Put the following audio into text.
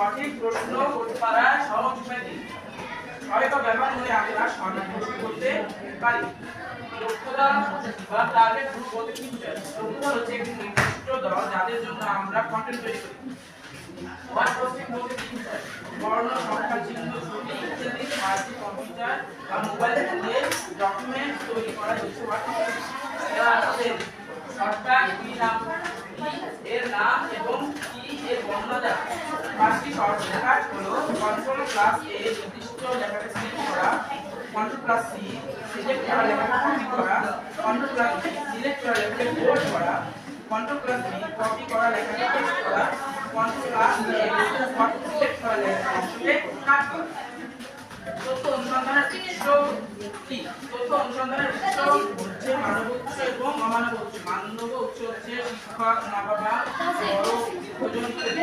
সঠিক প্রশ্ন করতে পারার সহজ উপায় কি? ছয়টা ব্যাপার মনে আমরা সঠিক প্রশ্ন করতে পারি। দক্ষতা বা টার্গেট গ্রুপ বলতে কি বোঝায়? দক্ষতা হচ্ছে একটি নির্দিষ্ট দল যাদের জন্য আমরা কন্টেন্ট তৈরি করি। ওয়ার্ড প্রসেসিং বলতে কি বোঝায়? বর্ণ, সংখ্যা, চিহ্ন, ছবি ইত্যাদি সাহায্যে কম্পিউটার বা মোবাইল ফোনে ডকুমেন্ট তৈরি করা হচ্ছে ওয়ার্ড প্রসেসিং। শর্টকাট কি নাম এর নাম এবং কি এর বর্ণনা দেওয়া। পাঁচটি শর্টকাট হলো কন্ট্রোল প্লাস এ নির্দিষ্ট লেখাকে সিলেক্ট করা, কন্ট্রোল প্লাস সি সিলেক্ট করা লেখাকে কপি করা, কন্ট্রোল প্লাস ভি সিলেক্ট করা লেখাকে বোল্ড করা, কন্ট্রোল প্লাস ভি কপি করা লেখাকে পেস্ট করা, কন্ট্রোল প্লাস এ সিলেক্ট করা লেখাকে কাট করা। তথ্য অনুসন্ধানের উৎস কি? তথ্য অনুসন্ধানের উৎস হচ্ছে মানব উৎস এবং অমানব উৎস। মানব উৎস হচ্ছে শিক্ষক, মা বাবা, বড়, দীর্ঘজন ইত্যাদি।